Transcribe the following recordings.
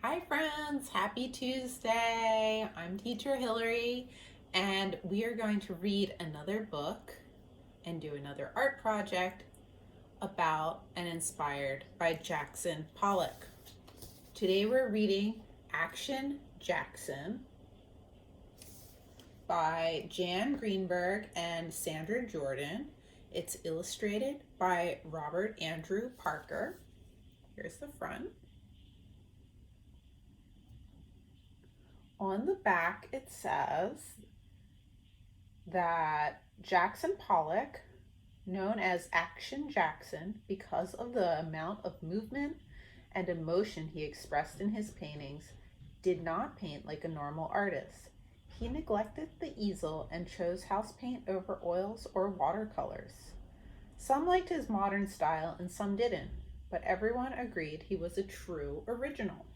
Hi friends, happy Tuesday. I'm teacher Hillary and we are going to read another book and do another art project about and inspired by Jackson Pollock. Today we're reading Action Jackson by Jan Greenberg and Sandra Jordan. It's illustrated by Robert Andrew Parker. Here's the front. On the back it says that Jackson Pollock, known as Action Jackson because of the amount of movement and emotion he expressed in his paintings, did not paint like a normal artist. He neglected the easel and chose house paint over oils or watercolors. Some liked his modern style and some didn't, but everyone agreed he was a true original.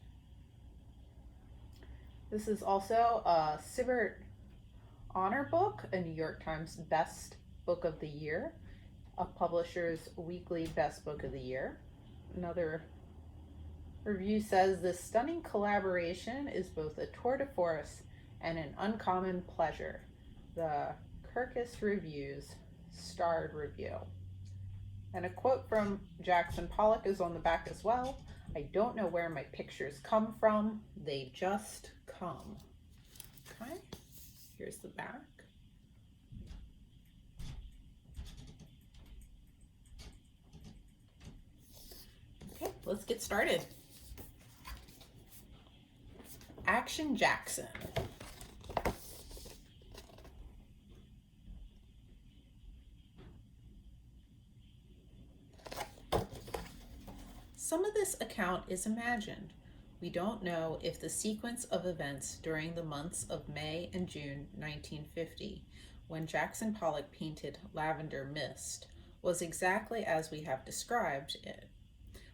This is also a Sibert Honor Book, a New York Times Best Book of the Year, a Publisher's Weekly Best Book of the Year. Another review says this stunning collaboration is both a tour de force and an uncommon pleasure. The Kirkus Reviews starred review. And a quote from Jackson Pollock is on the back as well. I don't know where my pictures come from, they just come. Okay, here's the back. Okay, let's get started. Action Jackson. Some of this account is imagined. We don't know if the sequence of events during the months of May and June 1950, when Jackson Pollock painted Lavender Mist, was exactly as we have described it.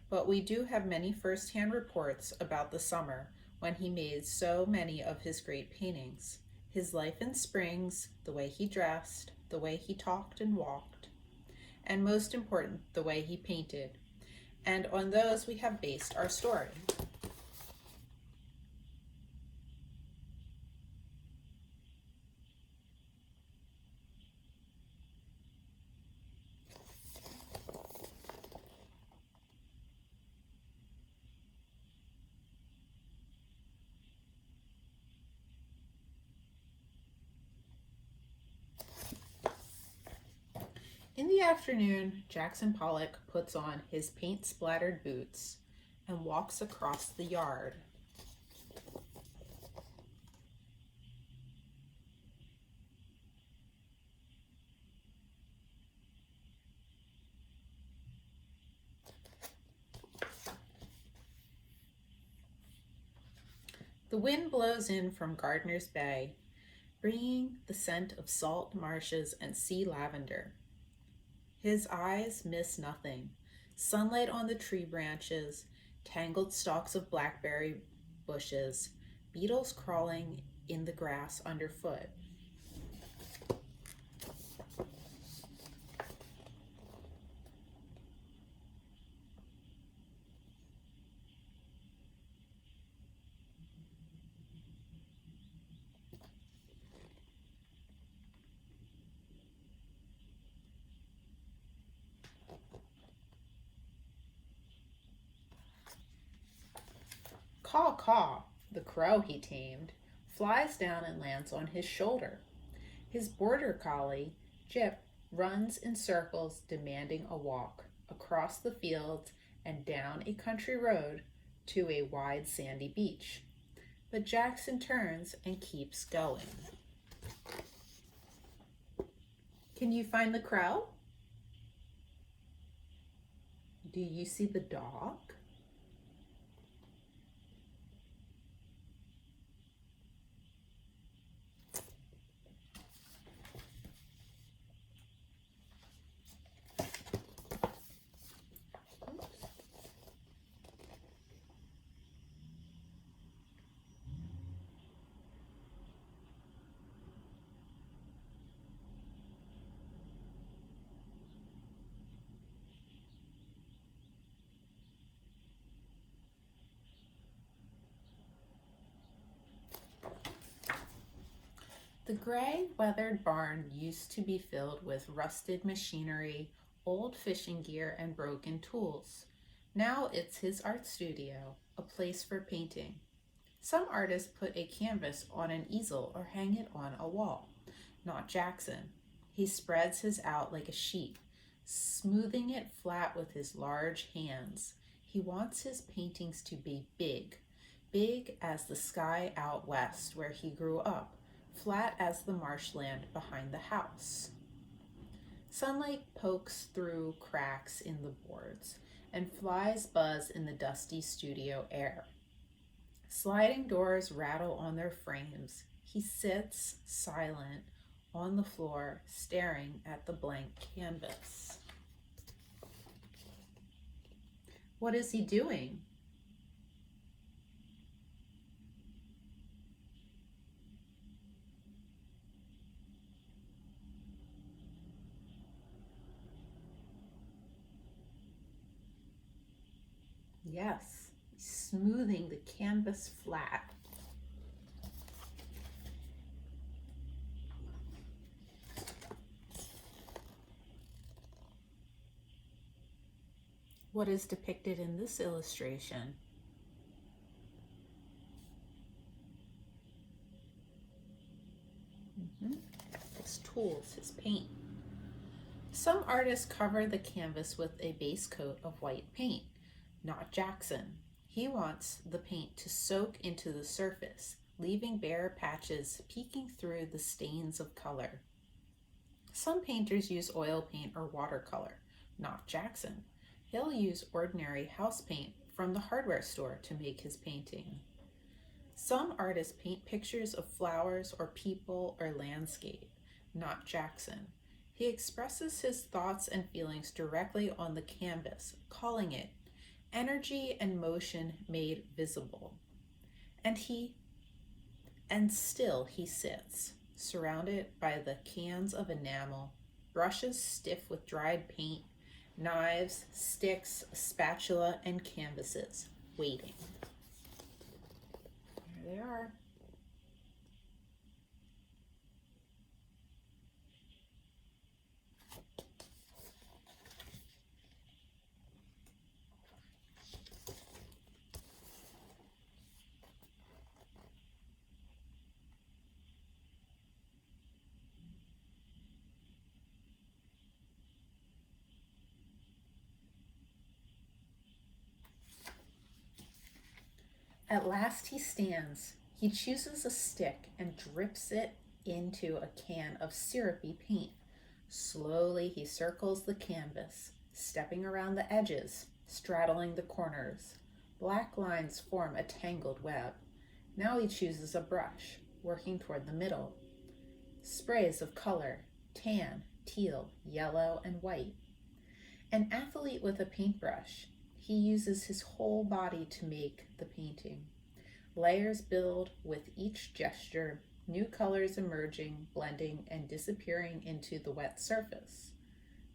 But we do have many first-hand reports about the summer when he made so many of his great paintings. His life in springs, the way he dressed, the way he talked and walked, and most important, the way he painted. And on those we have based our story. In the afternoon, Jackson Pollock puts on his paint-splattered boots and walks across the yard. The wind blows in from Gardner's Bay, bringing the scent of salt marshes and sea lavender. His eyes miss nothing. Sunlight on the tree branches, tangled stalks of blackberry bushes, beetles crawling in the grass underfoot. Caw Caw, the crow he tamed, flies down and lands on his shoulder. His border collie, Jip, runs in circles demanding a walk across the fields and down a country road to a wide sandy beach. But Jackson turns and keeps going. Can you find the crow? Do you see the dog? The gray, weathered barn used to be filled with rusted machinery, old fishing gear, and broken tools. Now it's his art studio, a place for painting. Some artists put a canvas on an easel or hang it on a wall. Not Jackson. He spreads his out like a sheet, smoothing it flat with his large hands. He wants his paintings to be big, big as the sky out west where he grew up, flat as the marshland behind the house. Sunlight pokes through cracks in the boards, and flies buzz in the dusty studio air. Sliding doors rattle on their frames. He sits, silent, on the floor, staring at the blank canvas. What is he doing? Yes, smoothing the canvas flat. What is depicted in this illustration? His tools, his paint. Some artists cover the canvas with a base coat of white paint. Not Jackson. He wants the paint to soak into the surface, leaving bare patches peeking through the stains of color. Some painters use oil paint or watercolor. Not Jackson. He'll use ordinary house paint from the hardware store to make his painting. Some artists paint pictures of flowers or people or landscape. Not Jackson. He expresses his thoughts and feelings directly on the canvas, calling it energy and motion made visible. And still he sits, surrounded by the cans of enamel, brushes stiff with dried paint, knives, sticks, spatula, and canvases, waiting. There they are. At last he stands. He chooses a stick and drips it into a can of syrupy paint. Slowly he circles the canvas, stepping around the edges, straddling the corners. Black lines form a tangled web. Now he chooses a brush, working toward the middle. Sprays of color, tan, teal, yellow, and white. An athlete with a paintbrush. He uses his whole body to make the painting. Layers build with each gesture, new colors emerging, blending, and disappearing into the wet surface.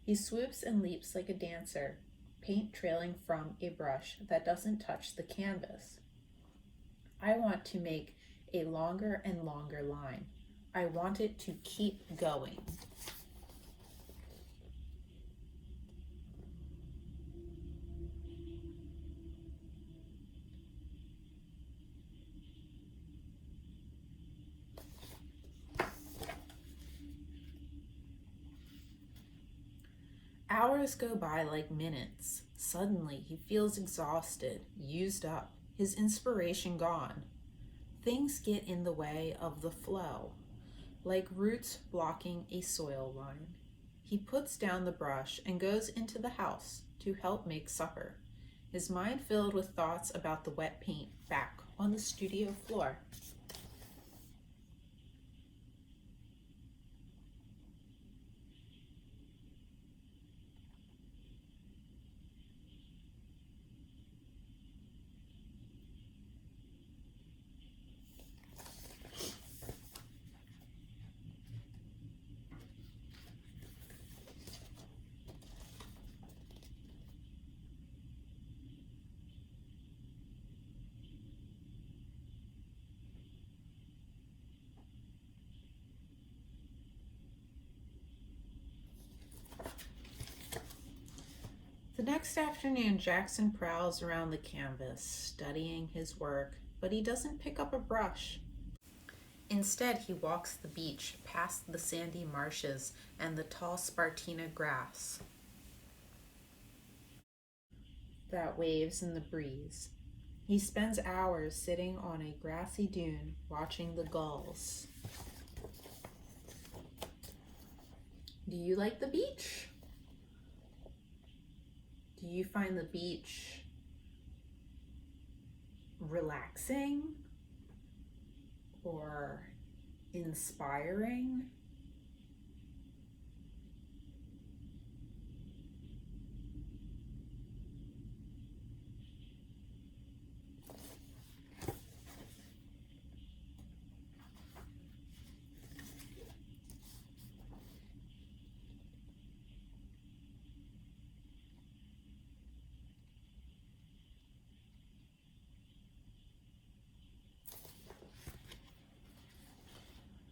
He swoops and leaps like a dancer, paint trailing from a brush that doesn't touch the canvas. I want to make a longer and longer line. I want it to keep going. Hours go by like minutes. Suddenly, he feels exhausted, used up, his inspiration gone. Things get in the way of the flow, like roots blocking a soil line. He puts down the brush and goes into the house to help make supper, his mind filled with thoughts about the wet paint back on the studio floor. next afternoon, Jackson prowls around the canvas, studying his work, but he doesn't pick up a brush. Instead, he walks the beach past the sandy marshes and the tall spartina grass that waves in the breeze. He spends hours sitting on a grassy dune watching the gulls. Do you like the beach? Do you find the beach relaxing or inspiring?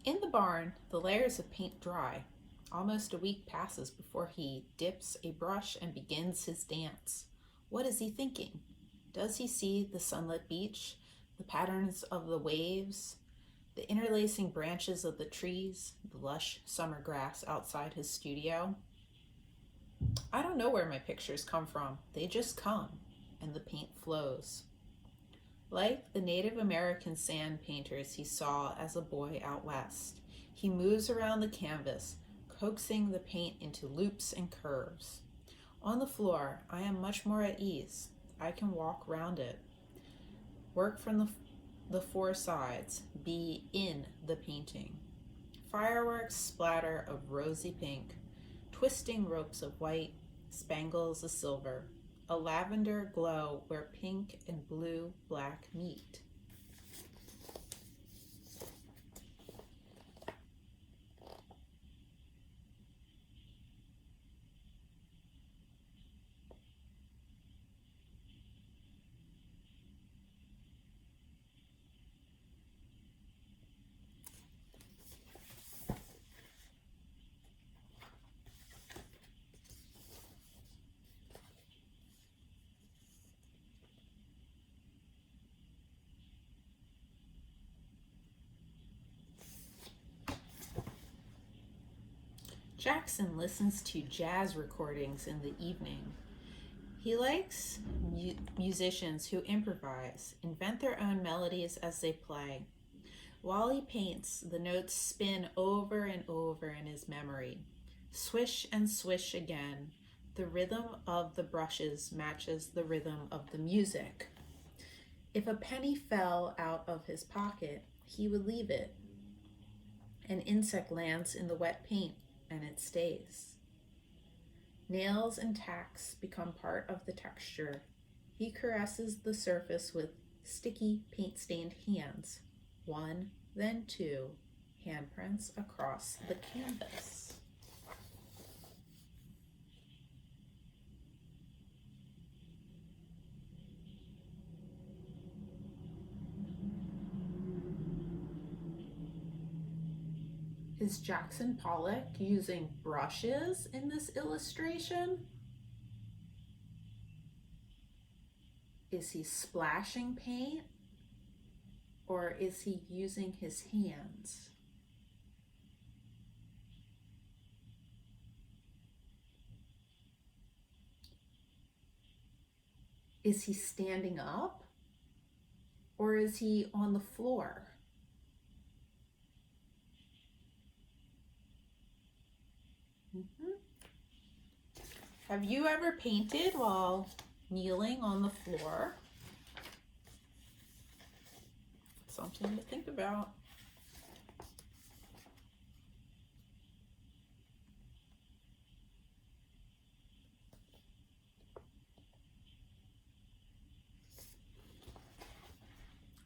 In the barn, the layers of paint dry. Almost a week passes before he dips a brush and begins his dance. What is he thinking? Does he see the sunlit beach, the patterns of the waves, the interlacing branches of the trees, the lush summer grass outside his studio? I don't know where my pictures come from. They just come, and the paint flows. Like the Native American sand painters he saw as a boy out west, he moves around the canvas, coaxing the paint into loops and curves. On the floor, I am much more at ease. I can walk round it, work from the four sides, be in the painting. Fireworks splatter of rosy pink, twisting ropes of white, spangles of silver, a lavender glow where pink and blue black meet. Jackson listens to jazz recordings in the evening. He likes musicians who improvise, invent their own melodies as they play. While he paints, the notes spin over and over in his memory. Swish and swish again. The rhythm of the brushes matches the rhythm of the music. If a penny fell out of his pocket, he would leave it. An insect lands in the wet paint, and it stays. Nails and tacks become part of the texture. He caresses the surface with sticky, paint-stained hands. One, then two, handprints across the canvas. Is Jackson Pollock using brushes in this illustration? Is he splashing paint? Or is he using his hands? Is he standing up? Or is he on the floor? Have you ever painted while kneeling on the floor? Something to think about.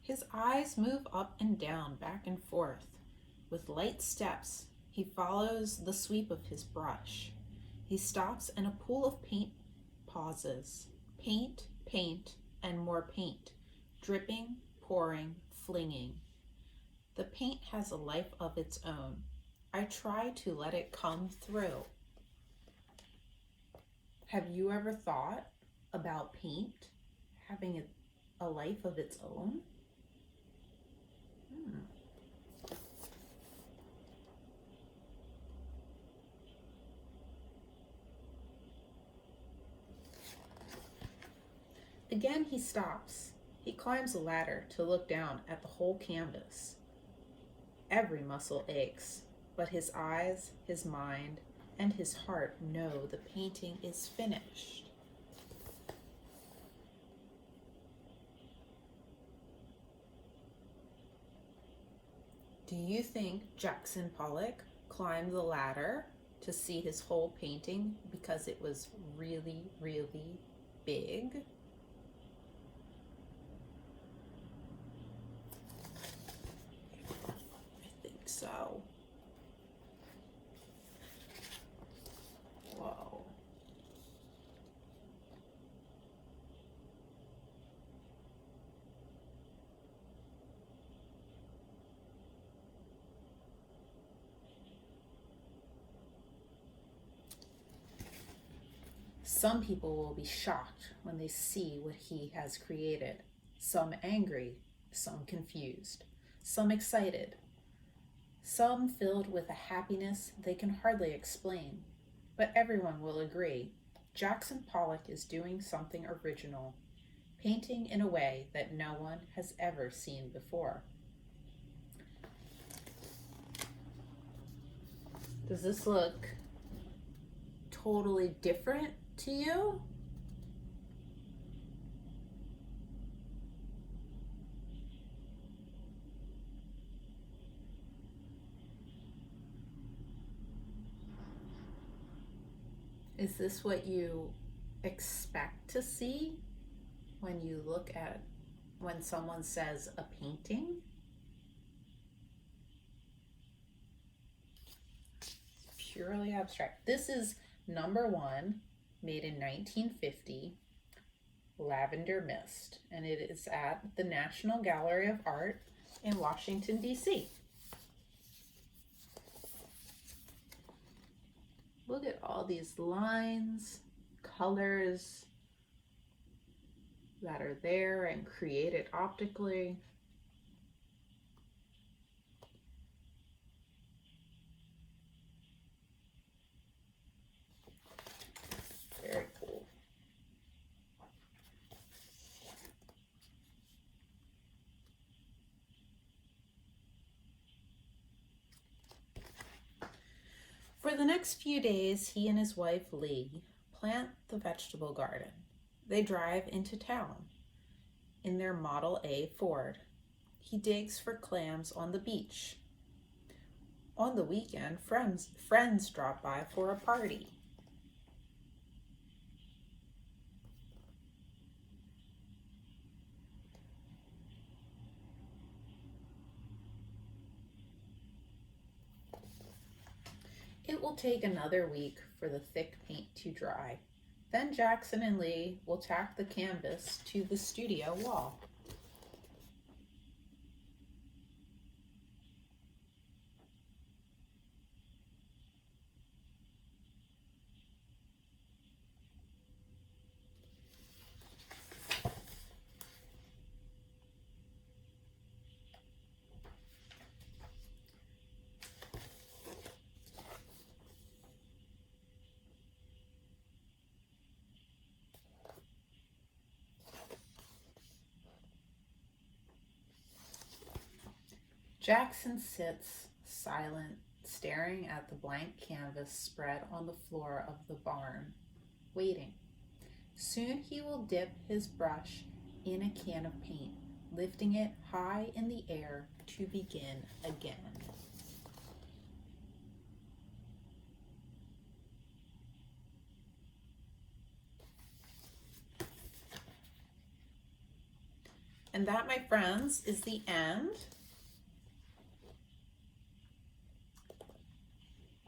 His eyes move up and down, back and forth. With light steps, he follows the sweep of his brush. He stops and a pool of paint pauses. Paint, paint, and more paint. Dripping, pouring, flinging. The paint has a life of its own. I try to let it come through. Have you ever thought about paint having a life of its own? Hmm. Again, he stops. He climbs a ladder to look down at the whole canvas. Every muscle aches, but his eyes, his mind, and his heart know the painting is finished. Do you think Jackson Pollock climbed the ladder to see his whole painting because it was really, really big? I think so. Whoa. Some people will be shocked when they see what he has created. Some angry, some confused, some excited, some filled with a happiness they can hardly explain. But everyone will agree Jackson Pollock is doing something original, painting in a way that no one has ever seen before. Does this look totally different to you? Is this what you expect to see when you look at when someone says a painting? Purely abstract. This is number one, made in 1950, Lavender Mist, and it is at the National Gallery of Art in Washington, D.C. Look at all these lines, colors that are there and created optically. Very cool. For the next few days, he and his wife Lee plant the vegetable garden. They drive into town in their Model A Ford. He digs for clams on the beach. On the weekend, friends drop by for a party. It will take another week for the thick paint to dry. Then Jackson and Lee will tack the canvas to the studio wall. Jackson sits silent, staring at the blank canvas spread on the floor of the barn, waiting. Soon he will dip his brush in a can of paint, lifting it high in the air to begin again. And that, my friends, is the end.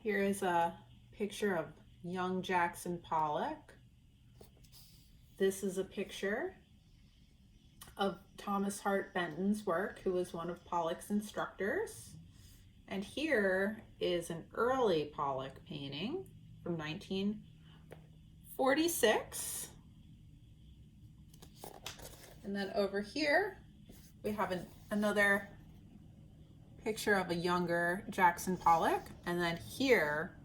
Here is a picture of young Jackson Pollock. This is a picture of Thomas Hart Benton's work, who was one of Pollock's instructors. And here is an early Pollock painting from 1914 46. And then over here, we have another picture of a younger Jackson Pollock. And then here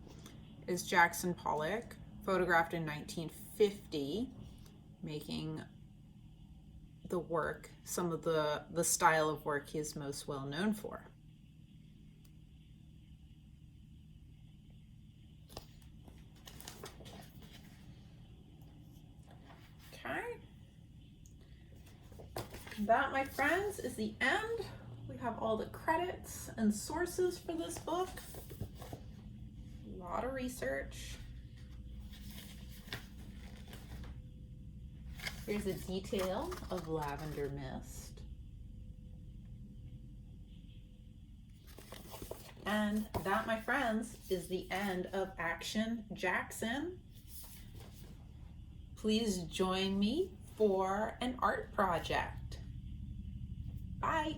is Jackson Pollock, photographed in 1950, making the work, some of the style of work he is most well known for. Okay. That, my friends, is the end. We have all the credits and sources for this book. A lot of research. Here's a detail of Lavender Mist. And that, my friends, is the end of Action Jackson. Please join me for an art project. Bye.